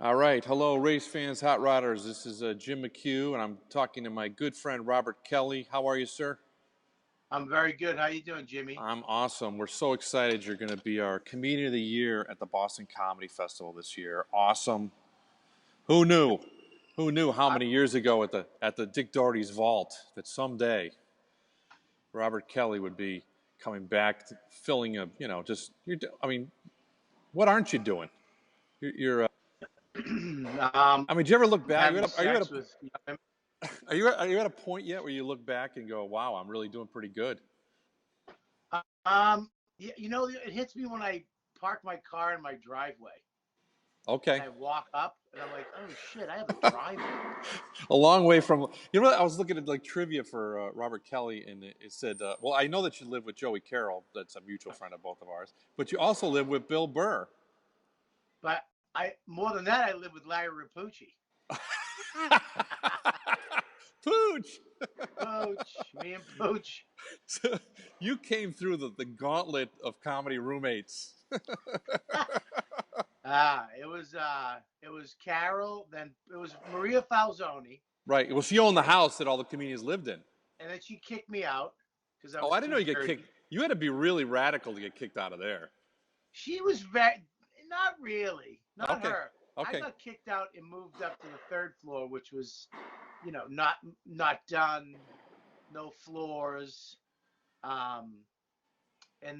All right. Hello, race fans, hot rodders. This is Jim McHugh, and I'm talking to my good friend Robert Kelly. How are you, sir? I'm very good. How you doing, Jimmy? I'm awesome. We're so excited you're going to be our Comedian of the Year at the Boston Comedy Festival this year. Awesome. Who knew? Who knew how many years ago at the Dick Doherty's vault that someday Robert Kelly would be coming back, filling a, I mean, what aren't you doing? You're I mean, do you ever look back? Having sex with women. Are you at a point yet where you look back and go, "Wow, I'm really doing pretty good"? Yeah, it hits me when I park my car in my driveway. Okay. And I walk up, and I'm like, "Oh shit, I have a driveway." A long way from, I was looking at like trivia for Robert Kelly, and it said, well, I know that you live with Joey Carroll. That's a mutual friend of both of ours. But you also live with Bill Burr. But more than that, I live with Larry Rapucci. Pooch. Pooch, me and Pooch. So you came through the gauntlet of comedy roommates. It was Carol, then it was Maria Falzoni. Right. Well, she owned the house that all the comedians lived in. And then she kicked me out because I was. Oh, I didn't know you get kicked. You had to be really radical to get kicked out of there. She was not really, not okay. Her. Okay. I got kicked out and moved up to the third floor, which was, not done, no floors. And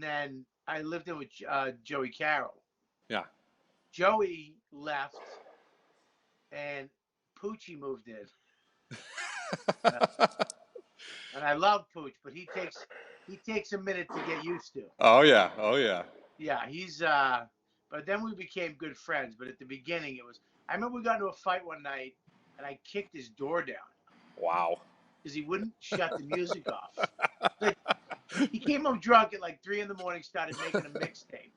then I lived in with Joey Carroll. Yeah. Joey left, and Poochie moved in. And I love Pooch, but he takes a minute to get used to. Oh yeah, oh yeah. Yeah, he's but then we became good friends. But at the beginning, I remember we got into a fight one night, and I kicked his door down. Wow. Because he wouldn't shut the music off. Like, he came home drunk at like 3 a.m, started making a mixtape.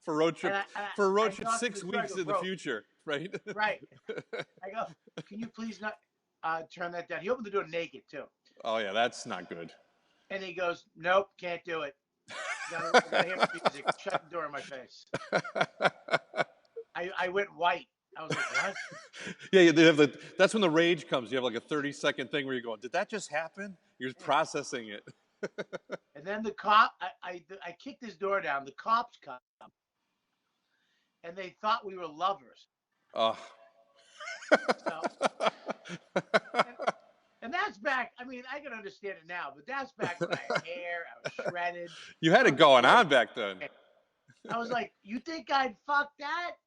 For road trip. For road trip 6 weeks in the future, right? Right. I go, can you please not turn that down? He opened the door naked too. Oh yeah, that's not good. And he goes, nope, can't do it. Gotta hear music. Shut the door in my face. I went white. I was like, what? Yeah, they have that's when the rage comes. You have like a 30-second thing where you're going, did that just happen? You're processing it. And then the cop, I kicked his door down. The cops come, and they thought we were lovers. Oh. And that's back. I mean, I can understand it now, but that's back when I had hair. I was shredded. You had it going on back then. I was like, you think I'd fuck that?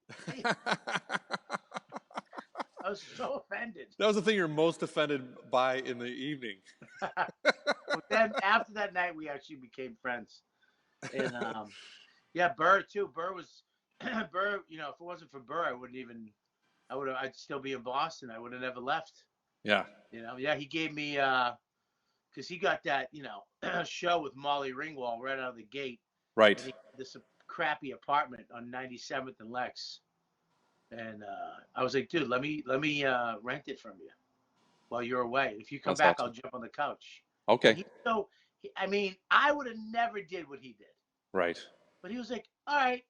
I was so offended. That was the thing you're most offended by in the evening. But then after that night, we actually became friends. And yeah, Burr too. Burr, if it wasn't for Burr, I'd still be in Boston. I would have never left. Yeah. Yeah, he gave me, because he got that, show with Molly Ringwald right out of the gate. Right. And he had this crappy apartment on 97th and Lex. And I was like, dude, let me rent it from you while you're away. If you come back, awesome. I'll jump on the couch. Okay. I would have never did what he did. Right. But he was like, all right.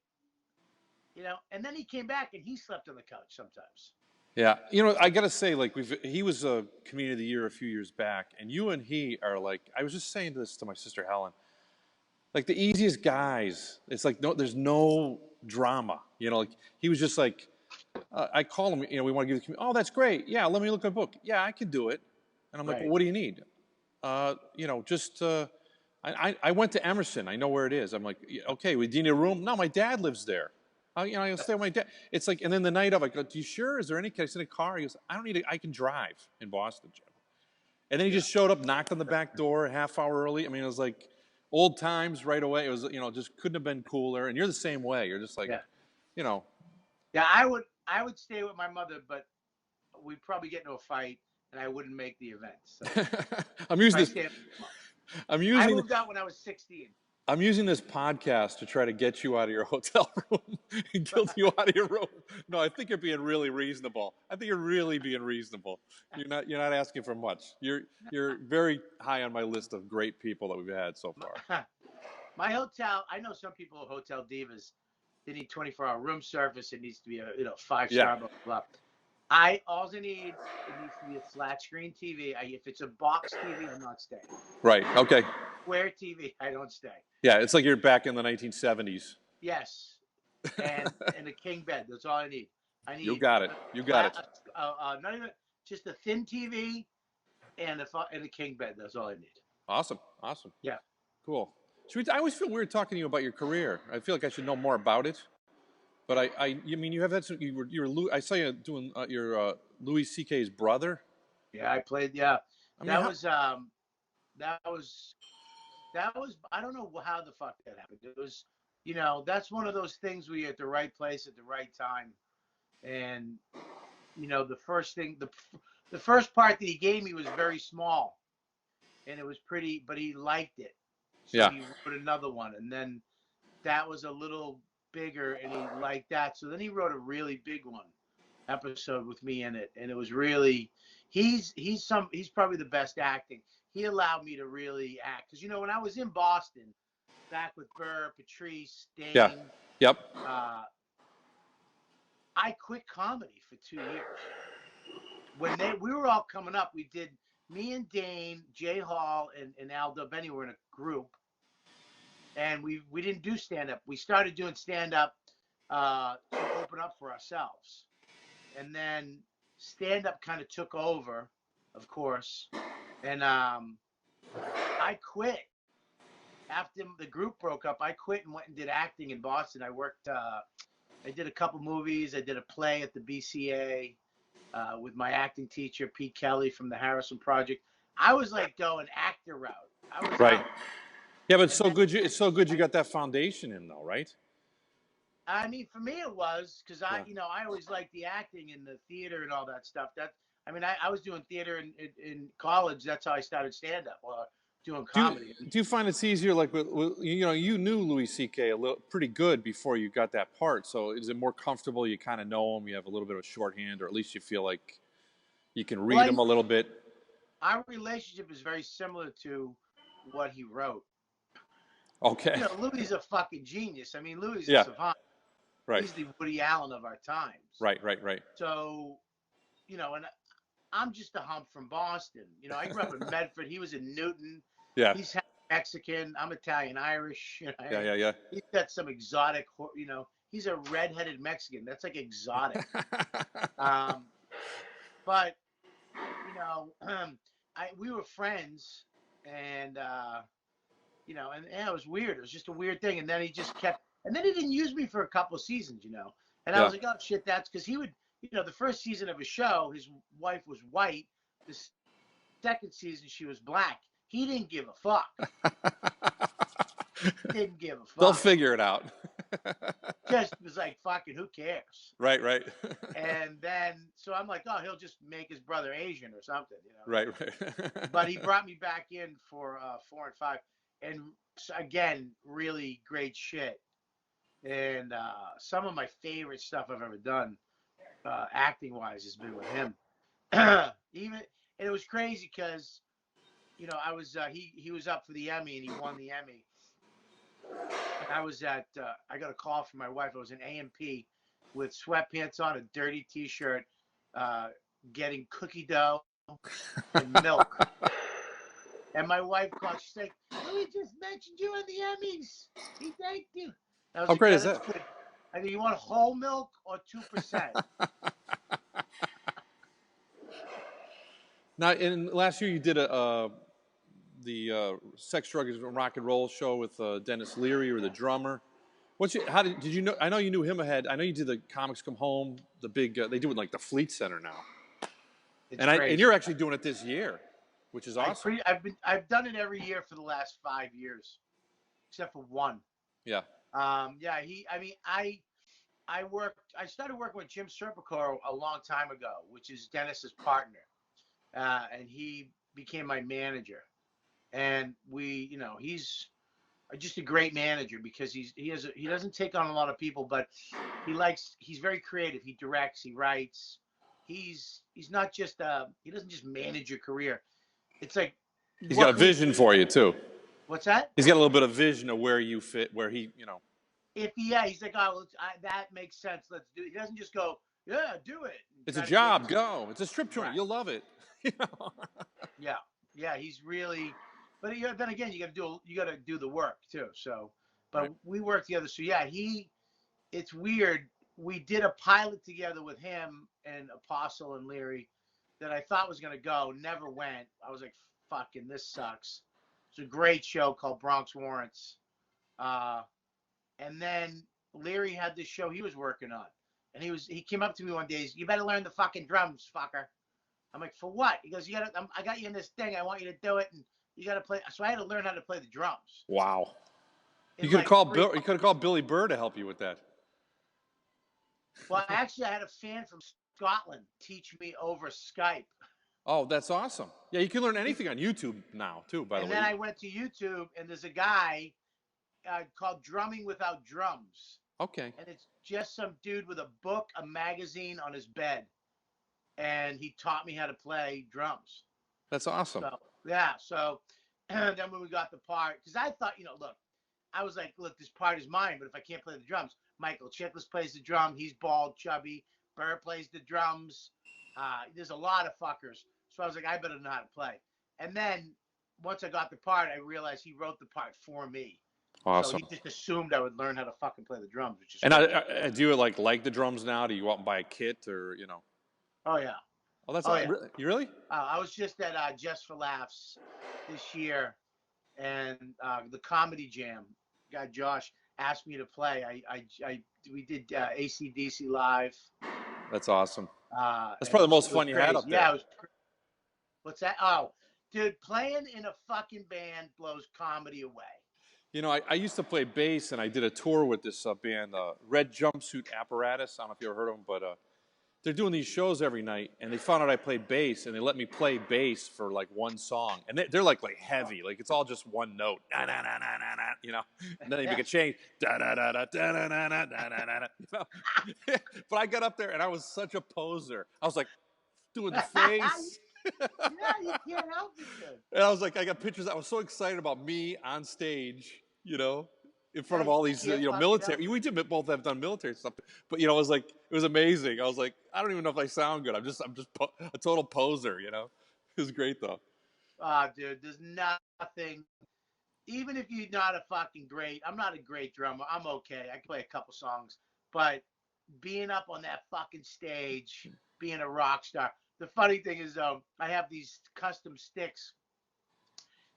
And then he came back and he slept on the couch sometimes. Yeah. I got to say, like, he was a Comedian of the Year a few years back, and you and he are like, I was just saying this to my sister Helen, like the easiest guys. It's like, there's no drama. Like he was just like, I call him, we want to give the community, oh, that's great. Yeah, let me look at a book. Yeah, I can do it. And I'm like, well, what do you need? I went to Emerson. I know where it is. I'm like, okay, do you need a room? No, my dad lives there. I'll stay with my dad. It's like, and then the night of, I go, do you sure? Is there any, can I sit in a car? He goes, I don't need I can drive in Boston, Jim. And then he just showed up, knocked on the back door a half hour early. I mean, it was like old times right away. It was, just couldn't have been cooler. And you're the same way. You're just like, Yeah, I would stay with my mother, but we'd probably get into a fight and I wouldn't make the event. So. I moved out when I was 16. I'm using this podcast to try to get you out of your hotel room and guilt you out of your room. No, I think you're being really reasonable. I think you're really being reasonable. You're not asking for much. You're very high on my list of great people that we've had so far. My hotel, I know some people are hotel divas. They need 24-hour room service. It needs to be a 5-star. Yeah. Blah, blah, blah. All I need, it needs to be a flat screen TV. If it's a box TV, I'm not staying. Right. Okay. Square TV, I don't stay. Yeah, it's like you're back in the 1970s. Yes, and a king bed. That's all I need. I need. You got it. You got it. Not even just a thin TV and a king bed. That's all I need. Awesome. Awesome. Yeah. Cool. I always feel weird talking to you about your career. I feel like I should know more about it. But I mean, you have had some. I saw you doing your Louis C.K.'s brother. Yeah, I played. Yeah, I mean, that was. I don't know how the fuck that happened. It was, that's one of those things where you're at the right place at the right time, and the first thing, the first part that he gave me was very small, and it was pretty, but he liked it. So yeah. he wrote another one, and then that was a little bigger, and he liked that. So then he wrote a really big one episode with me in it, and it was really he's probably the best acting. He allowed me to really act because when I was in Boston, back with Burr, Patrice, Dane, Yeah. Yep. I quit comedy for 2 years. When we were all coming up, we did me and Dane, Jay Hall, and Aldo Benny were in a group, and we didn't do stand up. We started doing stand up to open up for ourselves, and then stand up kind of took over, of course, and I quit after the group broke up. I quit and went and did acting in Boston. I worked. I did a couple movies. I did a play at the BCA with my acting teacher Pete Kelly from the Harrison Project. I was like going actor route. I was right. out. Yeah, but it's so good. It's so good you got that foundation in, though, right? I mean, for me it was because I always liked the acting and the theater and all that stuff. I was doing theater in college. That's how I started stand up or doing comedy. Do you find it's easier, like you knew Louis C.K. pretty good before you got that part? So is it more comfortable? You kind of know him. You have a little bit of a shorthand, or at least you feel like you can read him a little bit. Our relationship is very similar to what he wrote. Okay. Louis is a fucking genius. I mean, Louis is Yeah. a savant. Right. He's the Woody Allen of our times. Right. So, and I'm just a hump from Boston. I grew up in Medford. He was in Newton. Yeah. He's Mexican. I'm Italian Irish. Yeah. He's got some exotic. He's a redheaded Mexican. That's like exotic. But we were friends, and and it was weird. It was just a weird thing. And then he just kept. And then he didn't use me for a couple of seasons. And I was like, oh shit, that's because he would. The first season of his show, his wife was white. The second season, she was black. He didn't give a fuck. Didn't give a fuck. They'll figure it out. Just was like, fucking, who cares? Right. And then, so I'm like, oh, he'll just make his brother Asian or something, Right. But he brought me back in for 4 and 5. And again, really great shit. And some of my favorite stuff I've ever done, acting wise, has been with him. And it was crazy because, I was he was up for the Emmy and he won the Emmy. And I was I got a call from my wife. I was in A&P with sweatpants on, a dirty T-shirt, getting cookie dough and milk. And my wife called. She's like, "Louis just mentioned you in the Emmys. He thanked you." How great is that? Good. I go, you want whole milk or 2%? Now, in last year, you did the Sex, Drugs, and Rock and Roll show with Dennis Leary, or the drummer. Did you know? I know you knew him ahead. I know you did the Comics Come Home, the big. They do it like the Fleet Center now. And you're actually doing it this year, which is awesome. I've done it every year for the last 5 years, except for one. Yeah. I started working with Jim Serpico a long time ago, which is Dennis's partner, and he became my manager. And he's just a great manager because he doesn't take on a lot of people, but he's very creative. He directs, he writes. He's not just he doesn't just manage your career. It's like he's got a vision for you too. What's that? He's got a little bit of vision of where you fit, where he. he's like, oh, that makes sense. Let's do it. He doesn't just go, yeah, do it. It's a Try to get job. you. Go. It's a strip joint. Right. You'll love it. Yeah. Yeah. He's really, but then again, you got to do the work too. So, but Right. we work together. So yeah, it's weird. We did a pilot together with him and Apostle and Leary that I thought was going to go, never went. I was like, fucking, this sucks. It's a great show called Bronx Warrants. And then Leary had this show he was working on. And he came up to me one day, you better learn the fucking drums, fucker. I'm like, for what? He goes, I got you in this thing. I want you to do it. And you got to play. So I had to learn how to play the drums. Wow. You In could have like called Bill. You could have called Billy Burr to help you with that. Well, actually, I had a fan from Scotland teach me over Skype. Oh, that's awesome. Yeah, you can learn anything on YouTube now, too, by the way. And then I went to YouTube, and there's a guy called Drumming Without Drums. Okay. And it's just some dude with a book, a magazine on his bed. And he taught me how to play drums. That's awesome. So, yeah. So then when we got the part, because I thought, look, I was like, look, this part is mine, but if I can't play the drums, Michael Chiklis plays the drum. He's bald, chubby. Burr plays the drums. There's a lot of fuckers. So I was like, I better know how to play. And then once I got the part, I realized he wrote the part for me. Awesome. So he just assumed I would learn how to fucking play the drums, which is. And do you like the drums now? Do you go out and buy a kit or Oh yeah. Oh, that's yeah. You really? I was just at Just for Laughs this year, and the Comedy Jam guy Josh asked me to play. We did AC/DC live. That's awesome. That's probably the most fun you had up there. Yeah, it was. What's that? Oh, dude, playing in a fucking band blows comedy away. I used to play bass, and I did a tour with this band, Red Jumpsuit Apparatus. I don't know if you ever heard of them, but they're doing these shows every night, and they found out I played bass, and they let me play bass for like one song, and they're like heavy, like it's all just one note, na na na na na na, and then they make a change, da da da da da da da da da da, But I got up there, and I was such a poser. I was like doing the face. Yeah, you can't help it, dude. And I was like, I got pictures. I was so excited about me on stage, in front of all these, military. We did both have done military stuff, but it was like, it was amazing. I was like, I don't even know if I sound good. I'm just a total poser, It was great though. Dude, there's nothing. Even if you're not a fucking great, I'm not a great drummer. I'm okay. I can play a couple songs, but being up on that fucking stage, being a rock star. The funny thing is, though, I have these custom sticks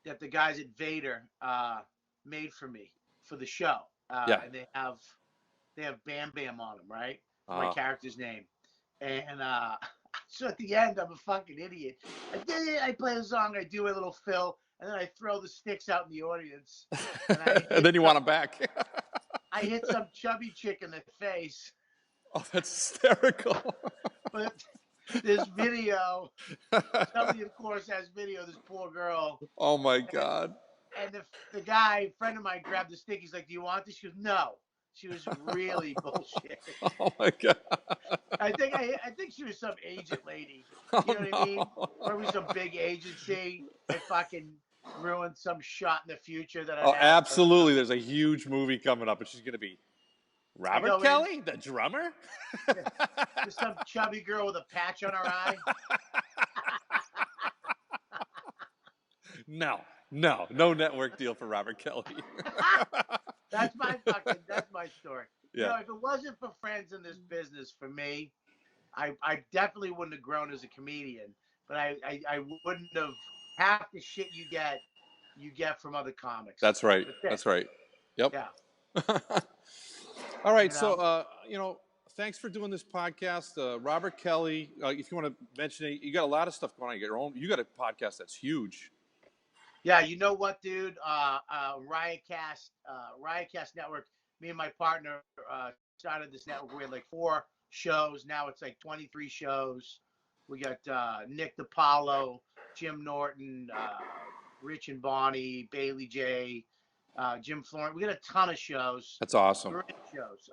that the guys at Vader made for me for the show. Yeah. And they have Bam Bam on them, right? My character's name. And so at the end, I'm a fucking idiot. I play the song, I do a little fill, and then I throw the sticks out in the audience. And then you want them back. I hit some chubby chick in the face. Oh, that's hysterical. But this video, somebody of course has video of this poor girl. Oh my God. And the guy, friend of mine, grabbed the stick. He's like, do you want this? She goes, no. She was really bullshit. Oh my God. I think she was some agent lady. Oh, You know what I mean? Probably some big agency that fucking ruined some shot in the future that I had. Absolutely. There's a huge movie coming up, and she's gonna be Robert Kelly, the drummer? There's some chubby girl with a patch on her eye. No network deal for Robert Kelly. That's my story. Yeah. If it wasn't for friends in this business, for me, I definitely wouldn't have grown as a comedian. But I wouldn't have half the shit you get from other comics. That's right. That's right. Yep. Yeah. All right. So, thanks for doing this podcast. Robert Kelly, if you want to mention it, you got a lot of stuff going on. You got a podcast that's huge. Yeah, you know what, dude? Riotcast Network. Me and my partner started this network. We had like 4 shows. Now it's like 23 shows. We got Nick DiPaolo, Jim Norton, Rich and Bonnie, Bailey J, Jim Florent. We got a ton of shows. That's awesome. Great shows.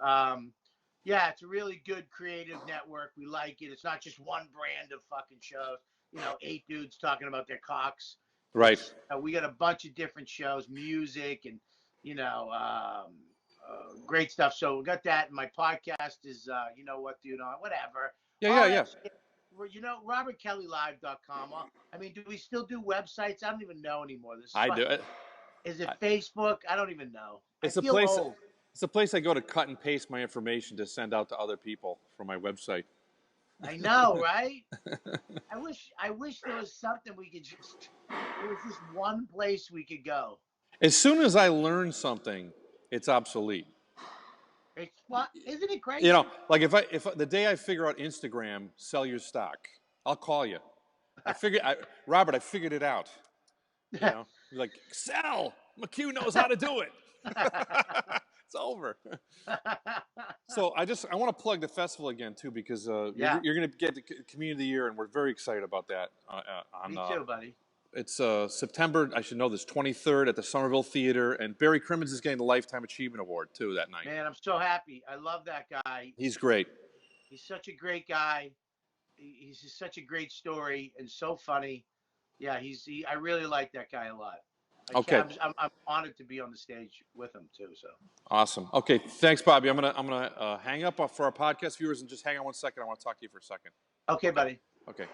Yeah, it's a really good creative network. We like it. It's not just one brand of fucking shows. 8 dudes talking about their cocks. Right. We got a bunch of different shows, music, and great stuff. So we got that. And my podcast is, you know what, you know, whatever. Yeah, All yeah, that yeah. shit. You know, RobertKellyLive.com. I mean, do we still do websites? I don't even know anymore. This is I do fucking. it. Is it Facebook? I don't even know. I It's a feel place. old. It's a place I go to cut and paste my information to send out to other people from my website. I know, right? I wish there was something we could just. There was just one place we could go. As soon as I learn something, it's obsolete. It's what? Isn't it You know, crazy? like if the day I figure out Instagram, sell your stock, I'll call you. Robert, I figured it out. You know, you're like, sell. McHugh knows how to do it. It's over. So I want to plug the festival again too because Yeah, you're going to get the Community of the Year and we're very excited about that. me too, buddy. It's September. I should know this. 23rd at the Somerville Theater, and Barry Crimmins is getting the Lifetime Achievement Award too that night. Man, I'm so happy. I love that guy. He's great. He's such a great guy. He's just such a great story and so funny. Yeah, I really like that guy a lot. Okay. I'm honored to be on the stage with him too. So Awesome. Okay, thanks, Bobby. I'm gonna hang up for our podcast viewers and just hang on one second. I want to talk to you for a second. okay, buddy. Okay.